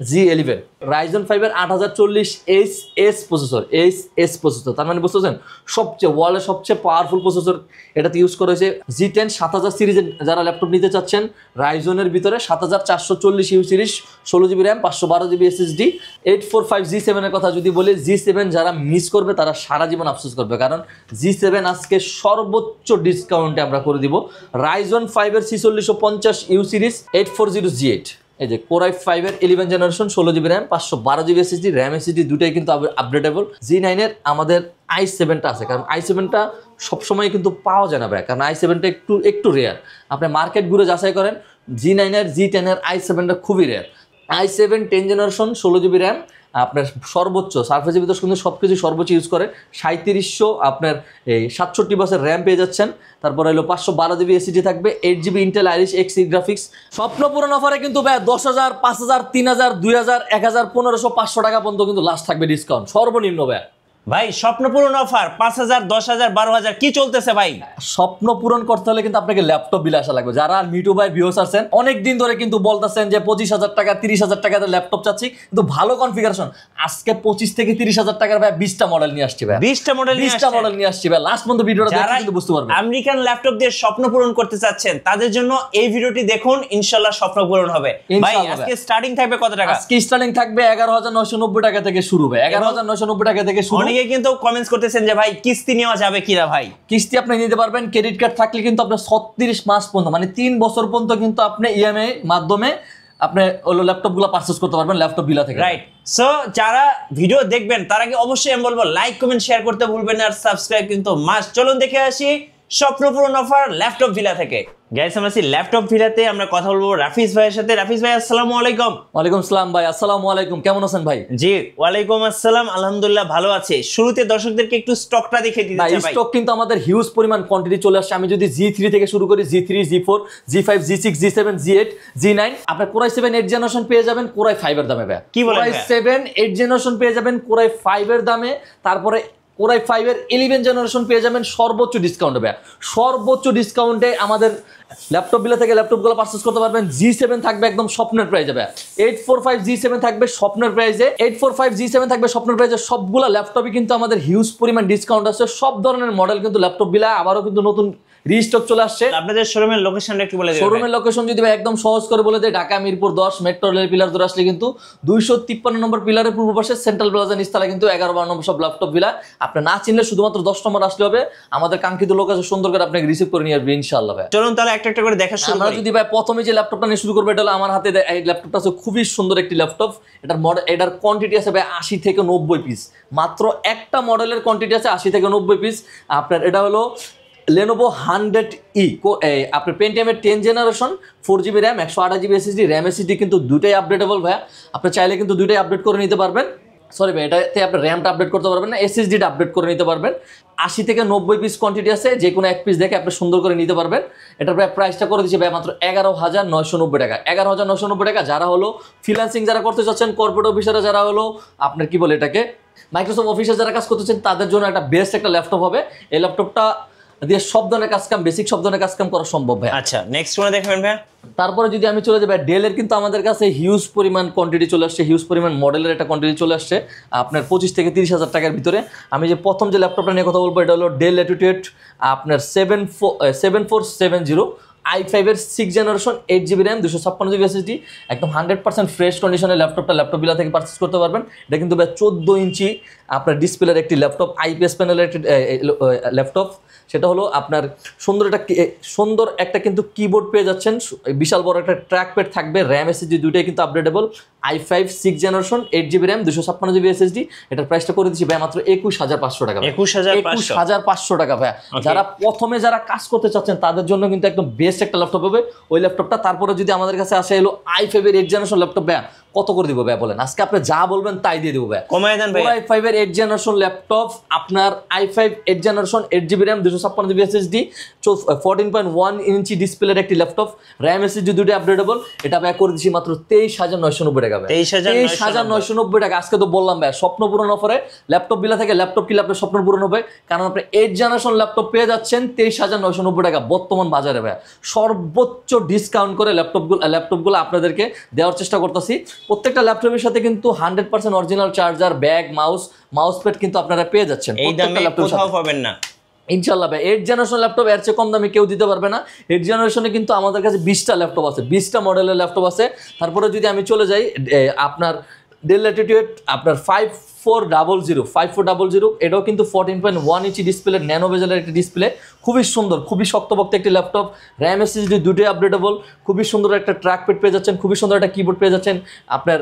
G11 Ryzen 5 এর 8040HS processor, processor, তার মানে বুঝতেছেন সবচেয়ে ওয়ার্ল্ডের সবচেয়ে পাওয়ারফুল প্রসেসর এটাতে ইউজ করা হয়েছে। G10 7000 সিরিজের যারা ল্যাপটপ নিতে চাচ্ছেন রাইজনের ভিতরে 7440U series, 16GB RAM, 512GB SSD, 845 G7 এর কথা যদি বলি, G7 যারা মিস করবে তারা সারা জীবন আফসোস করবে, কারণ G7 আজকে সর্বোচ্চ ডিসকাউন্টে আমরা করে দিব। Ryzen 5 এর 4650U সিরিজ, 840G8, এই যে Core i5 এর 11 generation, 16GB RAM, 512GB SSD, RAM SSD দুটাই কিন্তু আপডেটেবল। G9 এর আমাদের i7টা আছে, কারণ i7টা সবসময় কিন্তু পাওয়া যায় না ভাই, কারণ i7টা একটু রেয়ার। আপনি মার্কেট ঘুরে যাচাই করেন, G9 এর G10 এর i7টা খুবই rare. i7 10 generation, 16GB RAM, আপনার সর্বোচ্চ সারফেসের ভিতর কিন্তু সব কিছু সর্বোচ্চ ইউজ করে। 3700 আপনার এই 67 বাসের র্যাম পেয়ে যাচ্ছেন। তারপরে হলো 512GB SSD থাকবে, 8GB Intel Irish Xe graphics. স্বপ্ন পূরণ অফারে কিন্তু ভাই 10,000, 5,000, 3,000, 2,000, 1,000, 1,500, 500 টাকা পর্যন্ত কিন্তু লাস্ট থাকবে ডিসকাউন্ট সর্বনিম্ন ভাই। ভাই স্বপ্ন পূরণ অফার 5,000, 10,000, 12,000 কি চলতেছে ভাই? স্বপ্ন পূরণ করতে হলে কিন্তু আপনাকে ল্যাপটপ বিলে আসা লাগবে। যারা মিটু ভাই ভিউয়ার্স আছেন অনেকদিন ধরে কিন্তু বলতেছেন যে 25,000 টাকা 30,000 টাকাতে ল্যাপটপ চাচ্ছি, কিন্তু ভালো কনফিগারেশন। আজকে 25 থেকে 30,000 টাকার ভাই 20টা মডেল নিয়ে আসছি ভাই, 20টা মডেল নিয়ে আসছি ভাই। লাস্ট পর্যন্ত ভিডিওটা দেখে কিন্তু বুঝতে পারবেন। আমেরিকান ল্যাপটপ দিয়ে স্বপ্ন পূরণ করতে চাচ্ছেন তাদের জন্য এই ভিডিওটি দেখুন, ইনশাআল্লাহ স্বপ্ন পূরণ হবে। ভাই আজকে স্টার্টিং থাকবে কত টাকা? আজকে স্টার্টিং থাকবে 11,990 টাকা থেকে শুরু ভাই, 11,990 টাকা থেকে শুরু। অনেকে কিন্তু কমেন্টস করতেছেন যে ভাই কিস্তি নেওয়া যাবে কিনা? ভাই কিস্তি আপনি নিতে পারবেন, ক্রেডিট কার্ড থাকলে কিন্তু আপনার 36 মাস পর্যন্ত, মানে 3 বছর পর্যন্ত কিন্তু আপনি ইএমআই মাধ্যমে আপনি ওই ল্যাপটপগুলো পারচেজ করতে পারবেন ল্যাপটপ বিলা থেকে। রাইট। সো যারা ভিডিও দেখবেন তার আগে অবশ্যই আমি বলবো লাইক কমেন্ট শেয়ার করতে ভুলবেন না, আর সাবস্ক্রাইব কিন্তু মাস্ট। চলুন দেখে আসি স্বপ্ন পূরণ অফার ল্যাপটপ ভিলা থেকে। গাইস আমরা আছি ল্যাপটপ ভিলাতে, আমরা কথা বলবো রাফিজ ভাইয়ের সাথে। রাফিজ ভাই আসসালামু আলাইকুম। ওয়ালাইকুম আসসালাম ভাই, আসসালামু আলাইকুম, কেমন আছেন ভাই? জি ওয়ালাইকুম আসসালাম, আলহামদুলিল্লাহ ভালো আছে। শুরুতে দর্শকদেরকে একটু স্টকটা দেখিয়ে দিতে চাই ভাই। স্টক কিন্তু আমাদের হিউজ পরিমাণ কোয়ান্টিটি চলে আসছে। আমি যদি G3 থেকে শুরু করি, G3, G4, G5, G6, G7, G8, G9, আপনার Core i7 8 জেনারেশন পেয়ে যাবেন Core i5 এর দামে ভাই। কি বলেন? Core i7 8 জেনারেশন পেয়ে যাবেন Core i5 এর দামে। তারপরে Core i5 এর 11 জেনারেশন পেয়ে যাবেন সর্বোচ্চ ডিসকাউন্টে ভাই, সর্বোচ্চ ডিসকাউন্টে আমাদের ল্যাপটপ বিলা থেকে ল্যাপটপগুলো পারচেজ করতে পারবেন। G7 থাকবে একদম স্বপ্নের প্রাইসে ভাই, 845 G7 থাকবে স্বপ্নের প্রাইসে, 845 G7 থাকবে স্বপ্নের প্রাইসে। সবগুলো ল্যাপটপই কিন্তু আমাদের হিউজ পরিমাণ ডিসকাউন্ট আছে, সব ধরনের মডেল কিন্তু ল্যাপটপ বিলা আবারও কিন্তু নতুন রিস্টক চলে আসছে। আপনাদের শোরুমের লোকেশনটা একটু বলে দিন। শোরুমের লোকেশন যদি ভাই একদম সহজ করে বলে দেয়, Dhaka Mirpur 10 metro rail pillar ধরে আসলে কিন্তু 253 নম্বর পিলারের পূর্ব পাশে সেন্ট্রাল প্লাজা নিচতলা কিন্তু 11-12 নম্বর সব ল্যাপটপ বিলা। আপনি না চিনলে শুধুমাত্র 10 নম্বর আসলে হবে, আমাদের কাঙ্ক্ষিত লোক আছে, সুন্দর করে আপনাকে রিসিভ করে নিয়ে আসবে ইনশাআল্লাহ ভাই। চলুন তাহলে একটা একটা করে দেখা শুরু করি। আমরা যদি ভাই প্রথমে যে ল্যাপটপটা নিয়ে শুরু করব, এটা হলো আমার হাতে এই ল্যাপটপটা আছে, খুবই সুন্দর একটি ল্যাপটপ। এটার মডেল, এটার কোয়ান্টিটি আছে ভাই 80 থেকে 90 পিস, মাত্র একটা মডেলের কোয়ান্টিটি আছে 80 থেকে 90 পিস। আপনার এটা হলো Lenovo 100E, আপনার পেন্টিয়ামের 10 generation, 4GB RAM, 128GB SSD, RAM SSD কিন্তু দুটাই আপডেটেবল ভাই। আপনি চাইলে কিন্তু দুটাই আপডেট করে নিতে পারবেন। সরি ভাই, এটাতে আপনি র্যামটা আপডেট করতে পারবেন না, SSDটা আপডেট করে নিতে পারবেন। 80 থেকে 90 পিস কোয়ান্টিটি আছে, যে কোনো এক পিস দেখে আপনি সুন্দর করে নিতে পারবেন। এটার প্রাইসটা করে দিচ্ছে ভাই মাত্র 11,990 টাকা, 11,990 টাকা। যারা হলো ফ্রিল্যান্সিং যারা করতে চাচ্ছেন, কর্পোরেট অফিসাররা যারা হলো আপনার কি বলে এটাকে মাইক্রোসফট অফিসে যারা কাজ করতেছেন, তাদের জন্য একটা বেস্ট একটা ল্যাপটপ হবে। এই ল্যাপটপটা দিয়ে সব ধরনের কাজ কাম, বেসিক সব ধরনের কাজ কাম করা সম্ভব ভাই। আচ্ছা নেক্সট কোন দেখবেন ভাই? তারপরে যদি আমি চলে যাই ভাই, ডেলের কিন্তু আমাদের কাছে হিউজ পরিমাণ কোয়ান্টিটি চলে আসছে, হিউজ পরিমাণ মডেলের একটা কোয়ান্টিটি চলে আসছে আপনার 25 থেকে 30,000 টাকার ভিতরে। আমি যে প্রথম যে ল্যাপটপটা নিয়ে কথা বলবো, এটা হলো ডেল ল্যাটিটিউড আপনার 7470 i5 এর 6 generation, 8GB RAM, 256GB SSD, একদম 100% ফ্রেশ কন্ডিশনের ল্যাপটপটা ল্যাপটপ বিলা থেকে পারচেজ করতে পারবেন। এটা কিন্তু ভাই 14 ইঞ্চি আপনার ডিসপ্লের একটি ল্যাপটপ, IPS প্যানেলের একটি ল্যাপটপ। সেটা হলো আপনার সুন্দর একটা কিন্তু কিবোর্ড পেয়ে যাচ্ছেন, বিশাল বড় একটা ট্র্যাক প্যাড থাকবে, RAM SSD দুইটাই কিন্তু updatable. i5 6 generation, 8GB RAM, 256GB SSD। এটার প্রাইসটা করে দিচ্ছি ভাই মাত্র 21,500 টাকা। 21,500 টাকা ভাই। যারা প্রথমে যারা কাজ করতে চাচ্ছেন তাদের জন্য কিন্তু একদম বেস্ট একটা ল্যাপটপ হবে ওই ল্যাপটপটা। তারপরে যদি আমাদের কাছে আসে এলো i5 এর 8 জেনারেশন ল্যাপটপ ভাই, কত করে দিব ভাই বলেন? আজকে আপনি যা বলবেন তাই দিয়ে দিব ভাই, কমায় দেন ভাই। i5 এর 8 জেনারেশন ল্যাপটপ, আপনার i5 8 generation, 8GB RAM, 256GB SSD, 14.1 ইঞ্চি ডিসপ্লের একটি ল্যাপটপ, RAM SSD দুটো আপডেটেবল। এটা ভাই করে দিচ্ছি মাত্র 23,990 টাকা ভাই, 23,990 টাকা। আজকে তো বললাম ভাই স্বপ্ন পূরণ অফারে ল্যাপটপ বিলা থেকে ল্যাপটপ কিনলে আপনার স্বপ্ন পূরণ হবে, কারণ আপনি 8 জেনারেশন ল্যাপটপ পেয়ে যাচ্ছেন 23,990 টাকা বর্তমান বাজারে ভাই। সর্বোচ্চ ডিসকাউন্ট করে ল্যাপটপগুলো আপনাদেরকে দেওয়ার চেষ্টা করতেছি। প্রত্যেকটা ল্যাপটপের সাথে কিন্তু 100% original charger, bag, mouse pad কিন্তু আপনারা পেয়ে যাচ্ছেন এই দামে কোথাও পাবেন না ইনশাল্লাহ ভাই। 8 জেনারেশন ল্যাপটপ এর চেয়ে কম দামে কেউ দিতে পারবে না। 8 জেনারেশনে কিন্তু আমাদের কাছে 20টা ল্যাপটপ আছে, 20টা মডেলের ল্যাপটপ আছে। তারপরে যদি আমি চলে যাই আপনার ডেল ল্যাটিটিউড আপনার 5400, এটাও কিন্তু 14.1 ইঞ্চি ডিসপ্লে, ন্যানো বেজেলের একটি ডিসপ্লে, খুবই সুন্দর, খুবই শক্তপোক্ত একটি ল্যাপটপ। র্যাম এসএসডি দুটোই আপডেটেবল, খুবই সুন্দর একটা ট্র্যাকপ্যাড পেয়ে যাচ্ছেন, খুবই সুন্দর একটা কিবোর্ড পেয়ে যাচ্ছেন। আপনার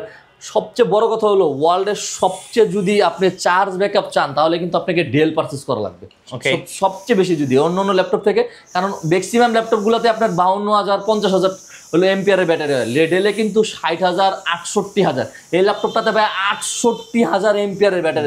সবচেয়ে বড় কথা হলো ওয়ার্ল্ডের সবচেয়ে যদি আপনি চার্জ ব্যাকআপ চান তাহলে কিন্তু আপনাকে ডেল পারচেজ করা লাগবে সবচেয়ে বেশি, যদি অন্য ল্যাপটপ থেকে। কারণ ম্যাক্সিমাম ল্যাপটপগুলোতে আপনার 52,000 50,000 হলো এম্পিয়ারের ব্যাটারি হয়, ডেলে কিন্তু 60,000 68,000। এই ল্যাপটপটাতে ভাই 68,000 এম্পিয়ারের ব্যাটারি।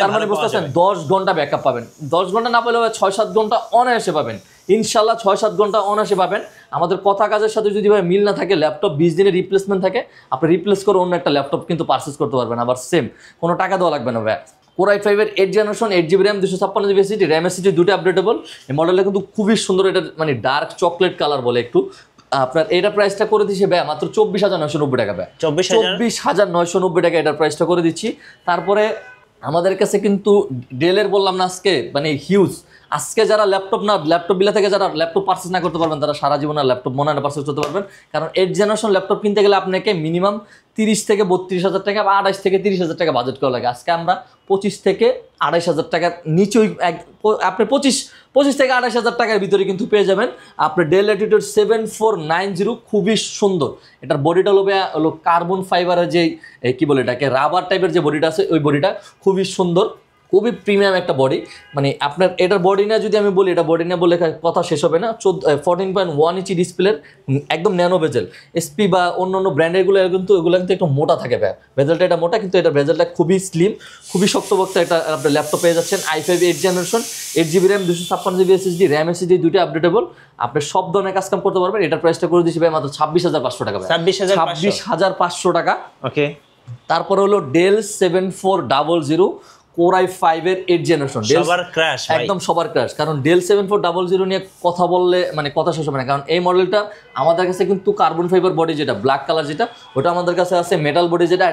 তার মানে বুঝতেছেন 10 ঘন্টা ব্যাকআপ পাবেন। 10 ঘন্টা না পেলেও 6-7 ঘন্টা অনায়াসে পাবেন ইনশাল্লাহ, 6-7 ঘন্টা অনায়াসে পাবেন। আমাদের কথা কাজের সাথে যদি ভাই মিল না থাকে, ল্যাপটপ 20 দিনের রিপ্লেসমেন্ট থাকে, আপনি রিপ্লেস করে অন্য একটা ল্যাপটপ কিন্তু পারচেস করতে পারবেন, আবার সেম, কোনো টাকা দেওয়া লাগবে না ভাই। Core i5-এর 8 generation, 8GB RAM, 256GB SSD, RAM SSD দুটো আপডেটেবল। এই মডেলটা কিন্তু খুবই সুন্দর, এটা মানে ডার্ক চকলেট কালার বলে একটু। আপনার এটা প্রাইসটা করে দিচ্ছি ভাই মাত্র 24,990 টাকা ভাই, 24,990 টাকা এটার প্রাইসটা করে দিচ্ছি। তারপরে আমাদের কাছে কিন্তু ডেলের বললাম না আজকে মানে হিউজ, আজকে যারা ল্যাপটপ বিলা থেকে যারা ল্যাপটপ পারচেস না করতে পারবেন তারা সারা জীবন আর ল্যাপটপ মনে হয় পারচেস করতে পারবেন। কারণ 8 জেনারেশন ল্যাপটপ কিনতে গেলে আপনাকে মিনিমাম 30 থেকে 32,000 টাকা বা 28 থেকে 30,000 টাকা বাজেট করা লাগে। আজকে আমরা 25 থেকে 28,000 টাকার নিচেই আপনি 25 থেকে 28,000 টাকার ভিতরে কিন্তু পেয়ে যাবেন আপনি ডেল ল্যাটিটিউড 7490, খুবই সুন্দর। এটার বডিটা হলো কার্বন ফাইবারের যে কি বলে এটাকে রাবার টাইপের যে বডিটা আছে, ওই বডিটা খুবই সুন্দর, খুবই প্রিমিয়াম একটা বডি। মানে আপনার এটার বডি না যদি আমি বলি, এটা বডি না বলে কথা শেষ হবে না। 14.1 ইঞ্চি ডিসপ্লের, একদম ন্যানো বেজেল। এসপি বা অন্য ব্র্যান্ডেরগুলো কিন্তু এগুলো কিন্তু একটু মোটা থাকে বেজেলটা, এটা মোটা, কিন্তু এটা বেজেলটা খুবই স্লিম, খুবই শক্তপোক্ত একটা আপনার ল্যাপটপ পেয়ে যাচ্ছেন। i5 8 generation, 8GB RAM, 256GB SSD, RAM SSD দুটো আপডেটেবল। আপনি সব ধরনের কাজ কাম করতে পারবেন। এটার প্রাইসটা করে দিচ্ছি ভাই মাত্র 26,500 টাকা। 26,500 টাকা। ওকে। তারপর হলো ডেল 7400 Core i5-এর 8 জেনারেশন, সবার ক্র্যাশ, একদম সবার ক্র্যাশ। কারণ ডেল 7400 নিয়ে কথা বললে মানে কথা শেষ হবে না। কারণ এই মডেলটা আমাদের কাছে কিন্তু কার্বন ফাইবার বডি, যেটা ব্ল্যাক কালার, যেটা ওটা আমাদের কাছে আছে মেটাল বডি, যেটা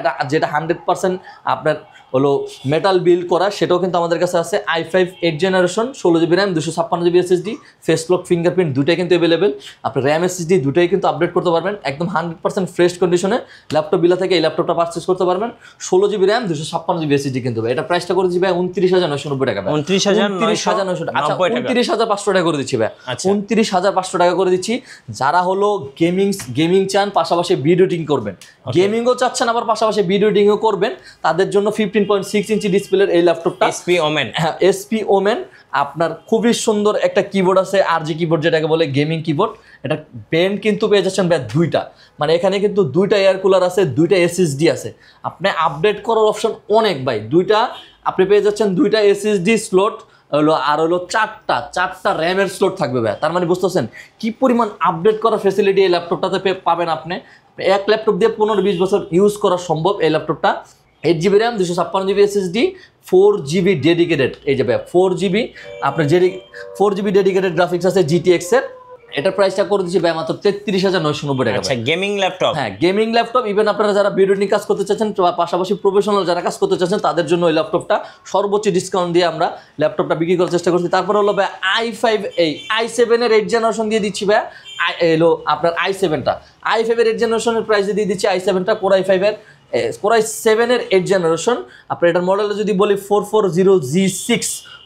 100% আপনার হলো মেটাল বিল্ড করা, সেটাও কিন্তু আমাদের কাছে আছে। i5 8 generation, 16GB RAM, 256GB SSD, face lock fingerprint দুটাই কিন্তু অ্যাভেলেবেল। আপনি RAM SSD দুটাই কিন্তু আপডেট করতে পারবেন। একদম 100% ফ্রেশ কন্ডিশনে ল্যাপটপ বিলা থেকে এই ল্যাপটপটা পারচেস করতে পারবেন। 16GB RAM, 256GB SSD কিন্তু এটা প্রাইসটা করে দিচ্ছি ভাই 29,990 টাকা। 29,990, আচ্ছা 29,500 টাকা করে দিচ্ছি ভাই, 29,500 টাকা করে দিচ্ছি। যারা হলো গেমিং চান, পাশাপাশি ভিডিও এডিটিং করবেন, গেমিংও চাচ্ছেন আবার পাশাপাশি ভিডিও এডিটিংও করবেন, তাদের জন্য 15.6 ইঞ্চি ডিসপ্লের এই ল্যাপটপটা এসপি ওমেন। আপনার খুবই সুন্দর একটা কিবোর্ড আছে, আরজি কিবোর্ড যেটাকে বলে, গেমিং কিবোর্ড। এটা পেন্ট কিন্তু পেয়ে যাচ্ছেন ভাই দুইটা, মানে এখানে কিন্তু দুইটা এয়ার কুলার আছে, দুইটা এসএসডি আছে। আপনি আপডেট করার অপশন অনেক ভাই, দুইটা আপনি পেয়ে যাচ্ছেন, দুইটা এসএসডি স্লট হলো, আর হলো চারটা র্যামের স্লট থাকবে ভাই। তার মানে বুঝতেছেন কি পরিমাণ আপডেট করার ফ্যাসিলিটি এই ল্যাপটপটাতে পাবেন আপনি। এক ল্যাপটপ দিয়ে 15-20 বছর ইউজ করা সম্ভব এই ল্যাপটপটা। 8GB RAM, 256GB SSD, 4GB dedicated, এই যে ভাই 4GB আপনার 4GB ডেডিকেটেড গ্রাফিক্স আছে GTX এর। এটার প্রাইসটা করে দিচ্ছি ভাই মাত্র 33,990 টাকা। আচ্ছা, গেমিং ল্যাপটপ, হ্যাঁ গেমিং ল্যাপটপ। ইভেন আপনারা যারা ভিডিও নিয়ে কাজ করতে চাচ্ছেন, পাশাপাশি প্রফেশনাল যারা কাজ করতে চাচ্ছেন, তাদের জন্য এই ল্যাপটপটা সর্বোচ্চ ডিসকাউন্ট দিয়ে আমরা ল্যাপটপটা বিক্রি করার চেষ্টা করছি। তারপর হলো ভাই i7-এর 8 জেনারেশন দিয়ে দিচ্ছি ভাই, এলো আপনার i7টা, i5-এর 8 জেনারেশনের প্রাইস দিয়ে দিচ্ছি i7টা, Core i7-এর 8 জেনারেশন। আপনার এটার মডেলটা যদি বলি 440G6,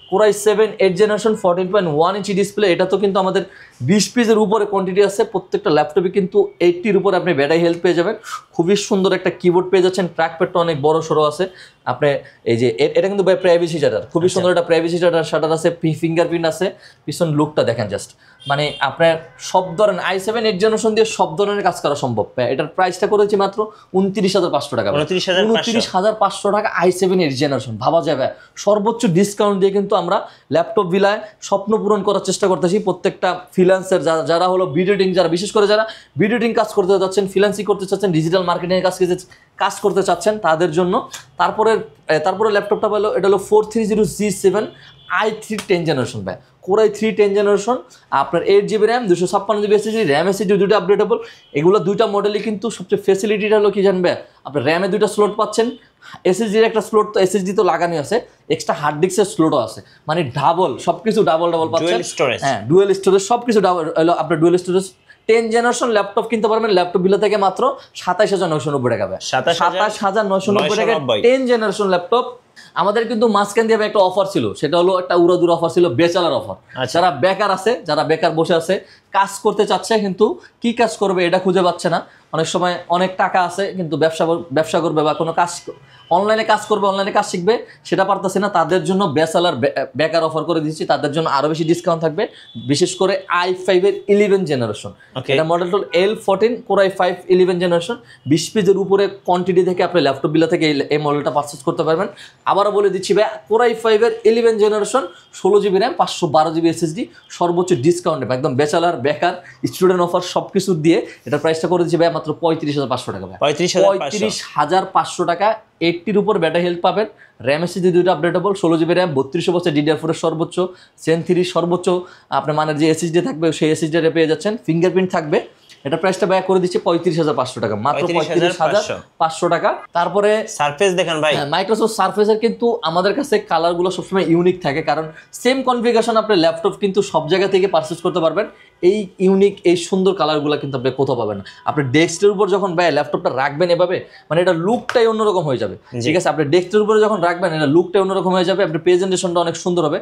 Core i7 8 generation, 14.1 inch display. এটা তো কিন্তু আমাদের 20 পিসের উপরে কোয়ান্টিটি আছে। প্রত্যেকটা ল্যাপটপে কিন্তু 80-র উপরে আপনি ব্যাটারি হেলথ পেয়ে যাবেন। খুবই সুন্দর একটা কিবোর্ড পেয়ে যাচ্ছেন, ট্র্যাকপ্যাডটা অনেক বড় সড়ো আছে। আপনি এই যে এটা কিন্তু ভাই প্রাইভেসি শাটার, খুবই সুন্দর একটা প্রাইভেসি শাটার আছে, ফিঙ্গারপ্রিন্ট আছে। পিছন লুকটা দেখেন জাস্ট, মানে আপনার সব ধরনের i7 8 জেনারেশন দিয়ে সব ধরনের কাজ করা সম্ভব। এটার প্রাইসটা করেছি মাত্র 29,500 টাকা। 29,500 টাকা i7 8 জেনারেশন, ভাবা যাবে। সর্বোচ্চ ডিসকাউন্ট দিয়ে কিন্তু আমরা ল্যাপটপ বিলায় স্বপ্ন পূরণ করার চেষ্টা করতেছি। প্রত্যেকটা ফ্রিল্যান্সার যারা হলো ভিডিও এডিটিং, যারা বিশেষ করে যারা ভিডিও এডিটিং কাজ করতে যাচ্ছেন, ফ্রিল্যান্সিং করতে চাচ্ছেন, ডিজিটাল মার্কেটিংয়ের কাজ করতে চাচ্ছেন তাদের জন্য। তারপরে ল্যাপটপটা পেলো, এটা হলো 430G7 i3 10 জেনারেশন ভাই, Core i3 10 জেনারেশন, আপনার 8GB RAM, 256GB SSD, RAM SSD দুটো আপডেটেবল। এগুলো দুইটা মডেলই কিন্তু সবচেয়ে ফেসিলিটিটা হলো কি জানবে, আপনার র্যামে দুইটা স্লট পাচ্ছেন, এসএসডির একটা স্লট, তো এসএসডি তো লাগানো আছে, এক্সট্রা হার্ড ডিস্কের স্লটও আছে, মানে ডাবল সবকিছু ডাবল পাচ্ছেন। হ্যাঁ, ডুয়েল স্টোরেজ সবকিছু ডাবল হলো, আপনার ডুয়েল স্টোরেজ 10 জেনারেশন ল্যাপটপ কিনতে পারবেন ল্যাপটপ বিলা থেকে মাত্র 27,990 টাকা, 27,990 টাকা 10 জেনারেশন ল্যাপটপ। আমাদের কিন্তু মাঝখান দিয়ে একটা অফার ছিল, সেটা হলো একটা উড়াদুরা অফার ছিল, বেচালার অফার। যারা বেকার আছে, যারা বেকার বসে আছে, কাজ করতে চাচ্ছে কিন্তু কি কাজ করবে এটা খুঁজে পাচ্ছে না, অনেক সময় অনেক টাকা আছে কিন্তু ব্যবসা করবে বা কোনো কাজ অনলাইনে কাজ করবে, অনলাইনে কাজ শিখবে, সেটা পারতেছে না, তাদের জন্য বেচালার বেকার অফার করে দিচ্ছি, তাদের জন্য আরও বেশি ডিসকাউন্ট থাকবে। বিশেষ করে i5 11 জেনারেশন, এটা মডেলটা L14 Core i5 11 জেনারেশন, 20 পেজের উপরে কোয়ান্টিটি থেকে আপনি ল্যাপটপ বিলা থেকে এই মডেলটা পারচেস করতে পারবেন। আবারও বলে দিচ্ছি ভাই, Core i5 11 generation, 16GB RAM, 512GB SSD, সর্বোচ্চ ডিসকাউন্টে একদম বেচালার বেকার স্টুডেন্ট অফার সব কিছু দিয়ে এটার প্রাইসটা করে দিচ্ছি ভাই মাত্র 35,500 টাকা, 35,500 টাকা। 80-র উপর ব্যাটারি হেলথ পাবেন, র্যাম এসএসডি দুটো আপডেটেবল, 16GB র্যাম, 3200 বছর DDR4 এর সর্বোচ্চ, Zen 3 সর্বোচ্চ আপনার মানের যে এসএসডি থাকবে সেই এসএসডিটা পেয়ে যাচ্ছেন, ফিঙ্গারপ্রিন্ট থাকবে। এটা প্রাইসটা ব্যয় করে দিচ্ছে 35,500 টাকা, মাত্র 35,500 টাকা। তারপরে সারফেস দেখেন ভাই, মাইক্রোসফট সারফেসের কিন্তু আমাদের কাছে কালারগুলো সবসময় ইউনিক থাকে, কারণ সেম কনফিগারেশন আপনি ল্যাপটপ কিন্তু সব জায়গা থেকে পারচেস করতে পারবেন, এই ইউনিক এই সুন্দর কালারগুলো কিন্তু আপনি কোথাও পাবেন না। আপনি ডেস্কের উপর যখন ভাই ল্যাপটপটা রাখবেন এভাবে, মানে এটা লুকটাই অন্যরকম হয়ে যাবে, ঠিক আছে? আপনি ডেস্কের উপরে যখন রাখবেন এটা লুকটাই অন্যরকম হয়ে যাবে, আপনার প্রেজেন্টেশনটা অনেক সুন্দর হবে।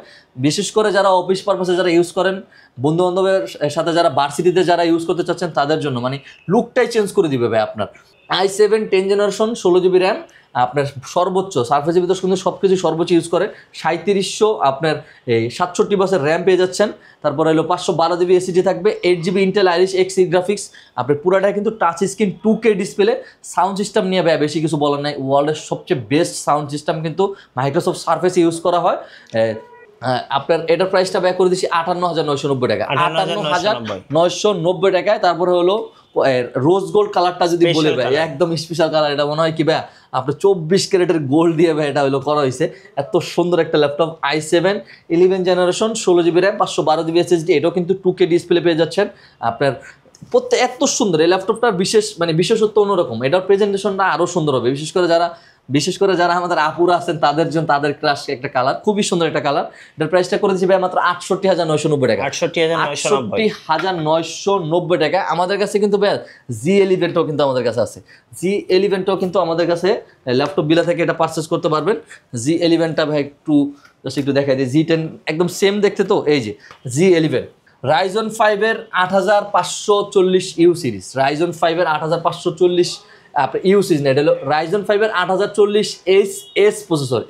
বিশেষ করে যারা অফিস পারপাসে যারা ইউজ করেন, বন্ধু বান্ধবের সাথে যারা ভার্সিটিতে যারা ইউজ করতে চাচ্ছেন তাদের জন্য মানে লুকটাই চেঞ্জ করে দিবে ভাই আপনার। i7 10 জেনারেশন, 16GB র্যাম, আপনার সর্বোচ্চ সারফেসের ভিতর কিন্তু সব কিছু সর্বোচ্চ ইউজ করে, 3700 আপনার এই 67 বাসের র্যাম পেয়ে যাচ্ছেন। তারপরে হলো 512GB SSD থাকবে, 8GB Intel Irish Xe graphics, আপনার পুরাটাই কিন্তু touch screen 2K display. Sound system নিয়ে ভাই বেশি কিছু বলার নাই, ওয়ার্ল্ডের সবচেয়ে বেস্ট সাউন্ড সিস্টেম কিন্তু মাইক্রোসফট সারফেসে ইউজ করা হয়। আপনার এটার প্রাইসটা ব্যয় করে দিচ্ছি 58,990 টাকা, 58,990 টাকায়। তারপরে হলো রোজ গোল্ড কালারটা যদি বলে ভাই একদম স্পেশাল কালার, এটা মনে হয় কি ভাই আপনার 24 ক্যারেটের গোল্ড দিয়ে ভাই এটা হলো করা হয়েছে। এত সুন্দর একটা laptop, i7 11 generation, 16GB RAM, 512GB SSD, এটাও কিন্তু 2K ডিসপ্লে পেয়ে যাচ্ছেন আপনার। প্রত্যেক এত সুন্দর এই ল্যাপটপটার বিশেষত্ব অন্যরকম, এটার প্রেজেন্টেশনটা আরও সুন্দর হবে। বিশেষ করে যারা আমাদের আপুরা আছেন তাদের জন্য, তাদের ক্রাশ একটা কালার, খুবই সুন্দর একটা কালার। এটার প্রাইসটা করে দিচ্ছি ভাই মাত্র 68,990 টাকা, 68,990 টাকা। আমাদের কাছে কিন্তু ভাই G11টাও কিন্তু আমাদের কাছে আছে, G11টাও কিন্তু আমাদের কাছে ল্যাপটপ বিলা থেকে এটা পারচেস করতে পারবেন। G11টা ভাই একটু দেখাই দিই, G10 একদম সেম দেখতে, তো এই যে G11 Ryzen 5 এর 8540U সিরিজ, Ryzen 5 এর 8540 আপনার ইউ সিরিজ না, এটা হলো Ryzen 5 এর 8040HS প্রসেসর,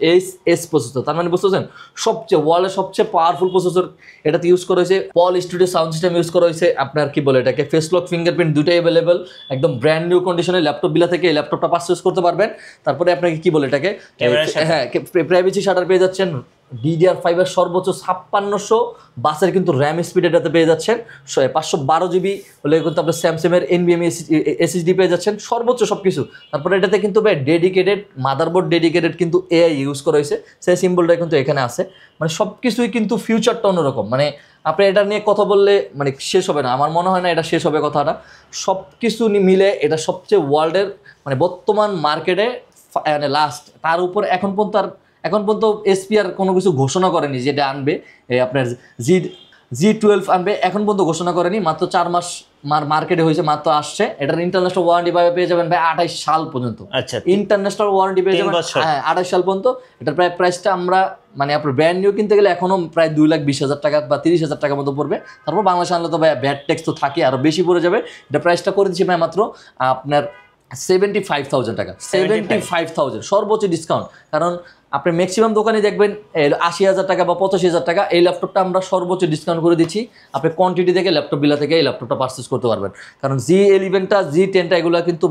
প্রসেসর, তার মানে বুঝতেছেন ওয়ার্ল্ডের সবচেয়ে পাওয়ারফুল প্রসেসর এটাতে ইউজ করা হয়েছে। পল স্টুডিও সাউন্ড সিস্টেম ইউজ করা হয়েছে, আপনার কি বলে এটাকে ফেস লক ফিঙ্গারপ্রিন্ট দুটোই অ্যাভেলেবল, একদম ব্র্যান্ড নিউ কন্ডিশনে ল্যাপটপ বিলা থেকে এই ল্যাপটপটা পারচেজ করতে পারবেন। তারপরে আপনাকে কি বলে এটাকে, হ্যাঁ প্রাইভেসি শাটার পেয়ে যাচ্ছেন, DDR5 এর সর্বোচ্চ 5600 বাসের কিন্তু র্যাম স্পিড এটাতে পেয়ে যাচ্ছেন, 512GB হলে কিন্তু আপনার স্যামসাংয়ের NVMe SSD পেয়ে যাচ্ছেন, সর্বোচ্চ সব কিছু। তারপরে এটাতে কিন্তু ভাই ডেডিকেটেড মাদারবোর্ড, ডেডিকেটেড কিন্তু AI ইউজ করা হয়েছে, সেই সিম্বলটা কিন্তু এখানে আছে। মানে সব কিছুই কিন্তু ফিউচারটা অন্যরকম, মানে আপনি এটা নিয়ে কথা বললে মানে শেষ হবে না, আমার মনে হয় না এটা শেষ হবে কথাটা। সব কিছু মিলে এটা সবচেয়ে ওয়ার্ল্ডের মানে বর্তমান মার্কেটে মানে লাস্ট, তার উপর এখন পর্যন্ত SPR কোনো কিছু ঘোষণা করেনি যেটা আনবে, আপনার G12 আনবে, এখন পর্যন্ত ঘোষণা করেনি। মাত্র 4 মাস মার্কেটে হয়েছে, মাত্র আসছে। এটার ইন্টারন্যাশনাল ওয়ারেন্টি পেয়ে যাবেন ভাই 28 সাল পর্যন্ত। আচ্ছা, ইন্টারন্যাশনাল ওয়ারেন্টি পেয়ে যাবেন, হ্যাঁ 28 সাল পর্যন্ত। এটার প্রাইসটা আমরা মানে আপনার ব্র্যান্ড নিউ কিনতে গেলে এখনো প্রায় 2,20,000 টাকা বা 30,000 টাকার মতো পড়বে। তারপর বাংলাদেশ আনলে তো ভাই ভ্যাট ট্যাক্স তো থাকে, আরও বেশি পড়ে যাবে। এটা প্রাইসটা করে দিচ্ছি ভাই মাত্র আপনার 75,000 টাকা, 75,000 সর্বোচ্চ ডিসকাউন্ট। কারণ আপনি ম্যাক্সিমাম দোকানে দেখবেন 80,000 টাকা বা 85,000 টাকা। এই ল্যাপটপটা আমরা সর্বোচ্চ ডিসকাউন্ট করে দিচ্ছি। আপনি কোয়ান্টিটি থেকে ল্যাপটপ বিলা থেকে এই ল্যাপটপটা পারচেস করতে পারবেন। কারণ G11টা G10টা এগুলো কিন্তু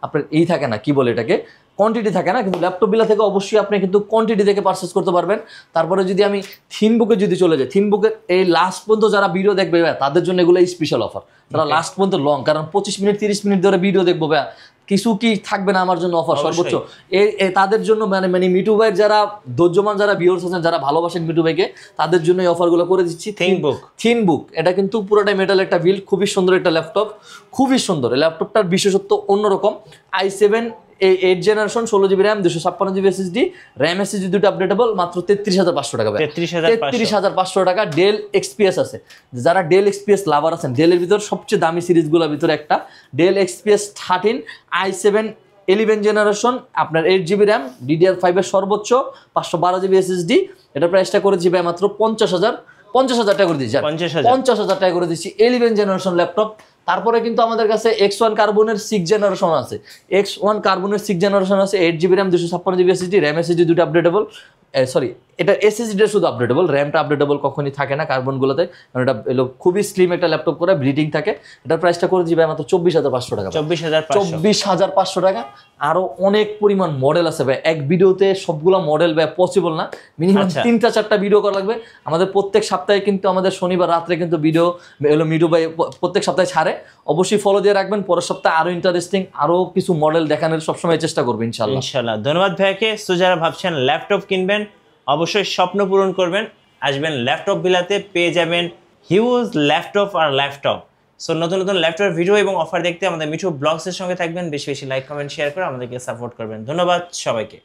আপনার থাকে না, কি বলে এটাকে, কোয়ান্টিটি থাকে না, কিন্তু ল্যাপটপ বিলা থেকে অবশ্যই আপনি কিন্তু কোয়ান্টিটি থেকে পারচেস করতে পারবেন। তারপরে যদি আমি থিন বুকে যদি চলে যাই, থিন বুকের এই লাস্ট পর্যন্ত যারা ভিডিও দেখবে তাদের জন্য এগুলো স্পেশাল অফার। তারা লাস্ট পর্যন্ত লং, কারণ 25 মিনিট 30 মিনিট ধরে ভিডিও দেখবো কিছু কি থাকবে না আমার জন্য অফার সর্বোচ্চ তাদের জন্য, মানে মিটু ভাইয়ের যারা ধৈর্যমান যারা ভিউয়ার্স আছেন, যারা ভালোবাসেন মিটু ভাইকে, তাদের জন্য এই অফারগুলো করে দিচ্ছি। থিন বুক এটা কিন্তু পুরোটাই মেটাল একটা বিল্ড, খুবই সুন্দর একটা ল্যাপটপ, খুবই সুন্দর। ল্যাপটপটার বিশেষত্ব অন্যরকম। i7 8 generation, 16GB RAM, 256GB SSD, RAM SSD দুটো আপডেটেবল, মাত্র 33,500 টাকা। 33,500 টাকা। ডেল XPS আছে, যারা ডেল XPS লাভার আছেন, ডেলের ভিতর সবচেয়ে দামি সিরিজগুলোর ভিতরে একটা ডেল XPS 13 i7 11 জেনারেশন, আপনার 8GB র্যাম, DDR5 এর সর্বোচ্চ, 512GB SSD। এটা প্রাইসটা করেছি ভাই মাত্র 50,000 টাকা করে দিচ্ছি। 50,000 টাকা করে দিচ্ছি 11 জেনারেশন ল্যাপটপ। তারপরে কিন্তু আমাদের কাছে X1 কার্বনের 6 জেনারেশন আছে, X1 কার্বনের 6 জেনারেশন আছে, 8GB RAM, 256GB SSD, RAM SSD দুটো আপডেটেবল। সরি, এটা SSD শুধু আপডেটেবল, র্যামটা আপডেটেবল কখনই থাকে না কার্বনগুলোতে, কারণ এটা খুবই স্লিম একটা ল্যাপটপ করে ব্রিডিং থাকে। এটার প্রাইসটা করে দিবে মাত্র 24,500 টাকা। 24,500 টাকা। আরো অনেক পরিমাণ মডেল আছে ভাই, এক ভিডিওতে সবগুলো মডেল ভাই পসিবল না, মিনিমাম 3-4টা ভিডিও করা লাগবে। আমাদের প্রত্যেক সপ্তাহে কিন্তু আমাদের শনিবার রাত্রে কিন্তু ভিডিও মিটু ভাই প্রত্যেক সপ্তাহে ছাড়ে, অবশ্যই ফলো দিয়ে রাখবেন। পরের সপ্তাহে আরো ইন্টারেস্টিং আরো কিছু মডেল দেখানোর সবসময় চেষ্টা করবেন ইনশাআল্লাহ। ধন্যবাদ ভাইকে। সো যারা ভাবছেন ল্যাপটপ কিনবেন, অবশ্যই স্বপ্ন পূরণ করবেন, আসবেন ল্যাপটপ বিলাতে, পেয়ে যাবেন হিউজ ল্যাপটপ আর ল্যাপটপ। সো নতুন নতুন ল্যাপটপের ভিডিও এবং অফার দেখতে আমাদের মিঠু ব্লগসের সঙ্গে থাকবেন। বেশি বেশি লাইক কমেন্ট শেয়ার করে আমাদেরকে সাপোর্ট করবেন। ধন্যবাদ সবাইকে।